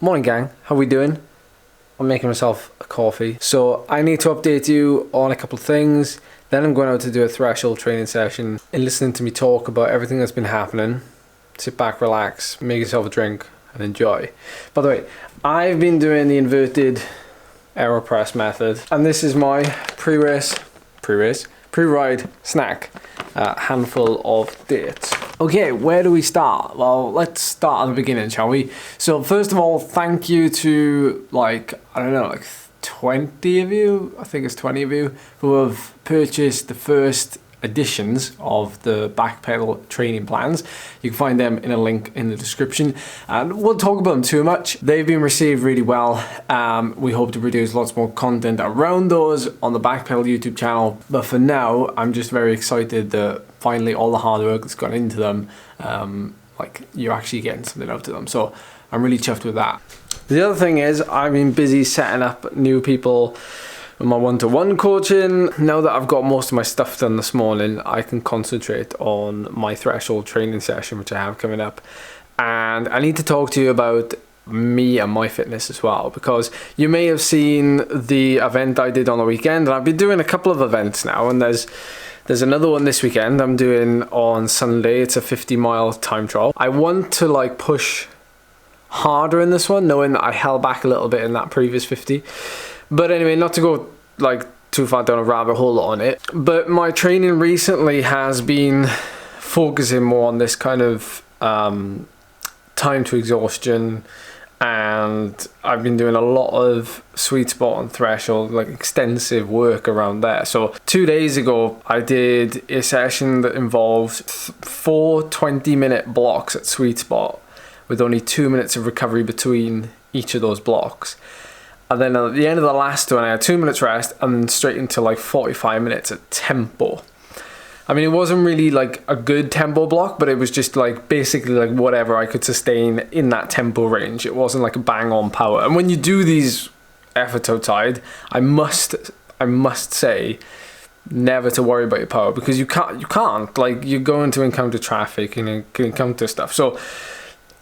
Morning gang, how we doing? I'm making myself a coffee. So I need to update you on a couple of things. Then I'm going out to do a threshold training session and listening to me talk about everything that's been happening. Sit back, relax, make yourself a drink and enjoy. By the way, I've been doing the inverted AeroPress method and this is my pre-ride snack. Handful of dates. Okay, where do we start? Well, let's start at the beginning, shall we? So first of all, thank you to like 20 of you, I think it's 20 of you, who have purchased the first editions of the back pedal training plans. You can find them in a link in the description, and we'll talk about them too much. They've been received really well. We hope to produce lots more content around those on the back pedal YouTube channel, but for now I'm just very excited that finally all the hard work that's gone into them, like you're actually getting something out of them, so I'm really chuffed with that. The other thing is I've been busy setting up new people with my one-to-one coaching. Now that I've got most of my stuff done this morning, I can concentrate on my threshold training session, which I have coming up. And I need to talk to you about me and my fitness as well, because you may have seen the event I did on the weekend, and I've been doing a couple of events now, and there's another one this weekend I'm doing on Sunday. It's a 50-mile time trial. I want to like push harder in this one, knowing that I held back a little bit in that previous 50. But anyway, not to go like too far down a rabbit hole on it, but my training recently has been focusing more on this kind of time to exhaustion, and I've been doing a lot of Sweetspot and threshold, like extensive work around there. So 2 days ago I did a session that involved 4 20-minute blocks at Sweetspot with only 2 minutes of recovery between each of those blocks. And then at the end of the last one, I had 2 minutes rest and then straight into like 45 minutes at tempo. I mean, it wasn't really like a good tempo block, but it was just like basically like whatever I could sustain in that tempo range. It wasn't like a bang on power. And when you do these efforts outside, I must say never to worry about your power, because you can't like, you're going to encounter traffic and you can encounter stuff. So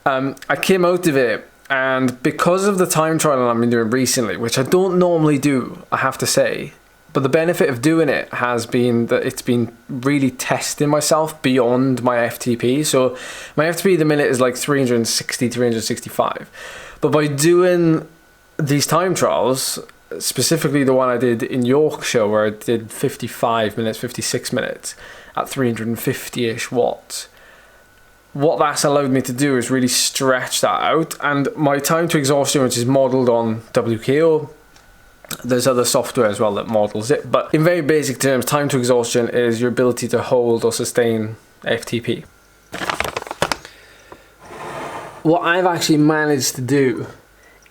I came out of it, and because of the time trial I've been doing recently, which I don't normally do, I have to say, but the benefit of doing it has been that it's been really testing myself beyond my FTP. So my FTP at the minute is like 360, 365. But by doing these time trials, specifically the one I did in Yorkshire where I did 55 minutes, 56 minutes at 350-ish watts, what that's allowed me to do is really stretch that out. And my time to exhaustion, which is modeled on WKO, there's other software as well that models it, but in very basic terms, time to exhaustion is your ability to hold or sustain FTP. What I've actually managed to do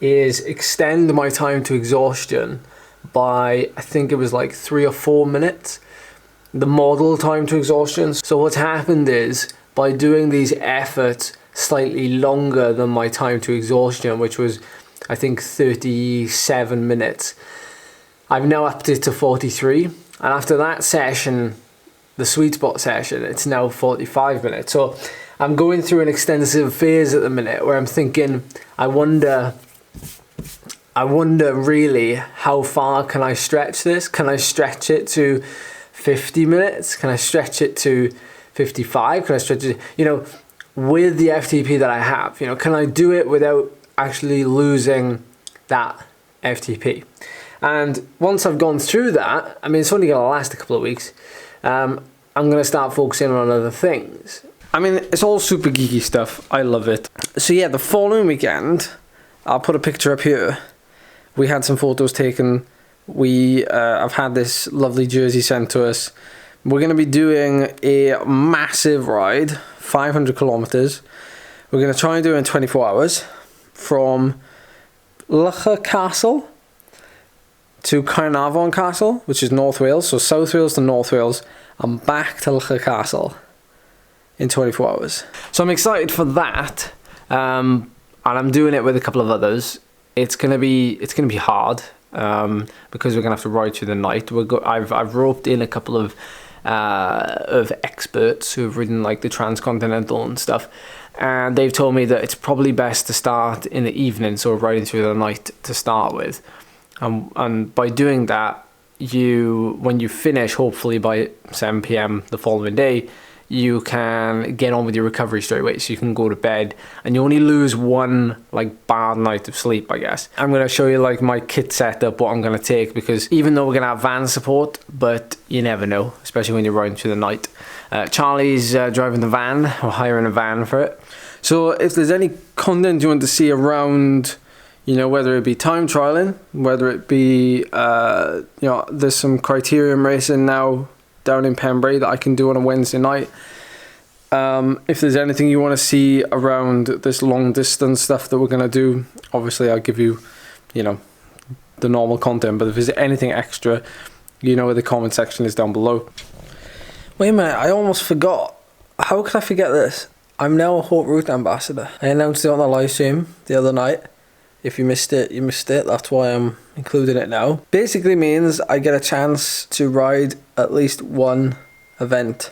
is extend my time to exhaustion by, I think it was like 3 or 4 minutes, the model time to exhaustion. So what's happened is, by doing these efforts slightly longer than my time to exhaustion, which was I think 37 minutes, I've now upped it to 43. And after that session, the Sweetspot session, it's now 45 minutes. So I'm going through an extensive phase at the minute where I'm thinking, I wonder really how far can I stretch this? Can I stretch it to 50 minutes? Can I stretch it to 55? Can I stretch it, with the FTP that I have? Can I do it without actually losing that FTP? And once I've gone through that, I mean, it's only going to last a couple of weeks, I'm going to start focusing on other things. I mean, it's all super geeky stuff. I love it. So yeah, the following weekend, I'll put a picture up here. We had some photos taken. I've had this lovely jersey sent to us. We're going to be doing a massive ride, 500 kilometers. We're going to try and do it in 24 hours from Laverack Castle to Carnarvon Castle, which is North Wales. So South Wales to North Wales, and back to Laverack Castle in 24 hours. So I'm excited for that, and I'm doing it with a couple of others. It's gonna be hard because we're gonna have to ride through the night. I've roped in a couple of experts who've ridden like the Continental and stuff, and they've told me that it's probably best to start in the evening, so riding through the night to start with. And by doing that, when you finish, hopefully by 7 p.m. the following day, you can get on with your recovery straight away. So you can go to bed and you only lose one like bad night of sleep, I guess. I'm going to show you like my kit setup, what I'm going to take, because even though we're going to have van support, but you never know, especially when you're riding through the night. Charlie's driving the van, or hiring a van for it. So if there's any content you want to see around, you know, whether it be time trialing, whether it be, you know, there's some criterium racing now down in Pembrey that I can do on a Wednesday night. If there's anything you want to see around this long distance stuff that we're going to do, obviously I'll give you, you know, the normal content. But if there's anything extra, you know where the comment section is down below. Wait a minute, I almost forgot. How could I forget this? I'm now a Haute Route ambassador. I announced it on the live stream the other night. If you missed it, you missed it. That's why I'm including it now. Basically means I get a chance to ride at least one event.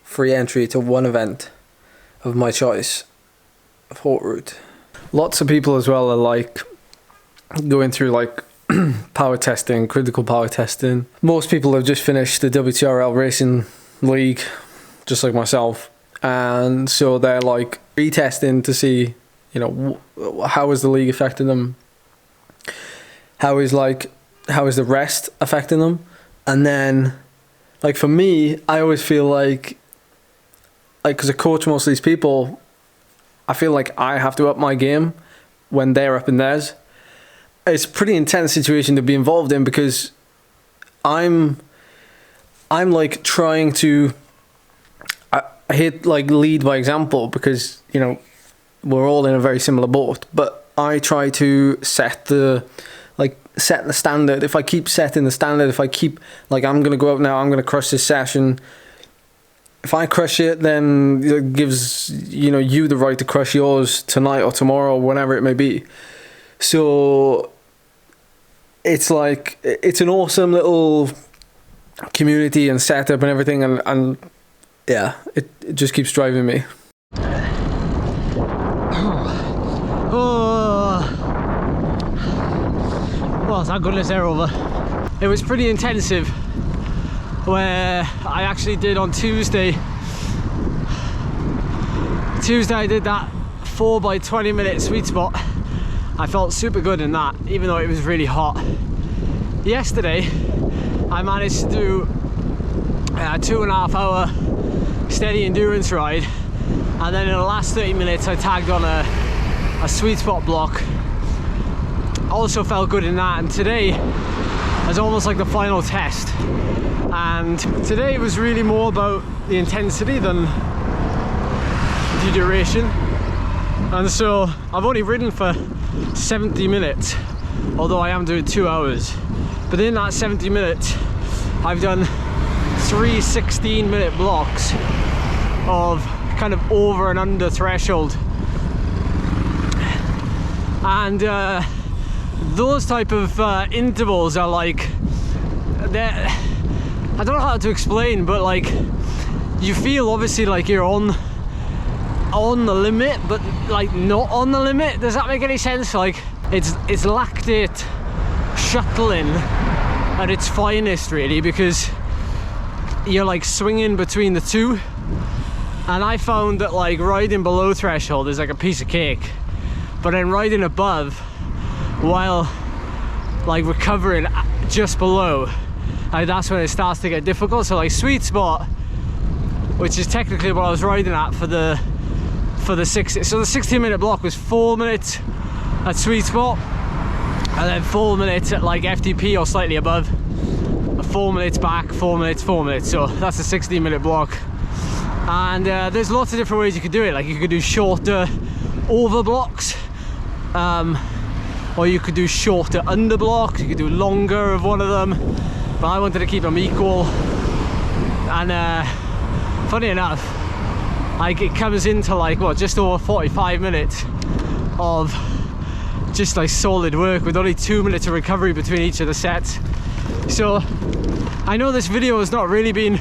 Free entry to one event of my choice of Haute Route. Lots of people as well are like going through like power testing, critical power testing. Most people have just finished the WTRL Racing League, just like myself. And so they're like retesting to see, you know, how is the league affecting them? How is the rest affecting them? And then, like for me, I always feel like because I coach most of these people, I feel like I have to up my game when they're up in theirs. It's a pretty intense situation to be involved in, because I'm like trying to, I hate like lead by example, because, you know, we're all in a very similar boat, but I try to set the standard. If I keep setting the standard, if I keep like, I'm gonna go out now, I'm gonna crush this session. If I crush it, then it gives, you know, you the right to crush yours tonight or tomorrow or whenever it may be. So it's like, it's an awesome little community and setup and everything, and yeah, it just keeps driving me. Well, thank goodness they're over. It was pretty intensive, where I actually did on Tuesday I did that 4 by 20 minute sweet spot. I felt super good in that, even though it was really hot. Yesterday I managed to do a 2.5 hour steady endurance ride, and then in the last 30 minutes I tagged on a sweet spot block. Also felt good in that, and today is almost like the final test. And today was really more about the intensity than the duration. And so I've only ridden for 70 minutes, although I am doing 2 hours. But in that 70 minutes, I've done 3 16-minute blocks of kind of over and under threshold. And those type of intervals are like, I don't know how to explain, but like you feel obviously like you're on the limit, but like not on the limit. Does that make any sense? Like it's lactate shuttling at its finest, really, because you're like swinging between the two. And I found that like riding below threshold is like a piece of cake, but then riding above while like recovering just below, that's when it starts to get difficult. So like sweet spot, which is technically what I was riding at for the 60, so the 16-minute block was 4 minutes at sweet spot, and then 4 minutes at like FTP or slightly above, 4 minutes back, 4 minutes, 4 minutes. So that's a 16-minute block. And there's lots of different ways you could do it. Like you could do shorter over blocks, or you could do shorter under blocks, you could do longer of one of them, but I wanted to keep them equal. And funny enough, like it comes into like what, just over 45 minutes of just like solid work with only 2 minutes of recovery between each of the sets. So I know this video has not really been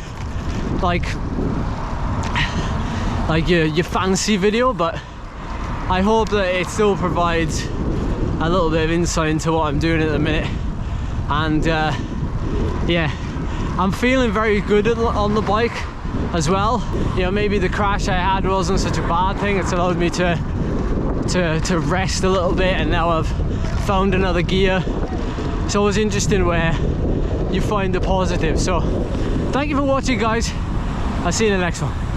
like, like your fancy video, but I hope that it still provides a little bit of insight into what I'm doing at the minute. And yeah, I'm feeling very good on the bike as well. You know, maybe the crash I had wasn't such a bad thing. It's allowed me to rest a little bit, and now I've found another gear. It's always interesting where you find the positive. So thank you for watching, guys. I'll see you in the next one.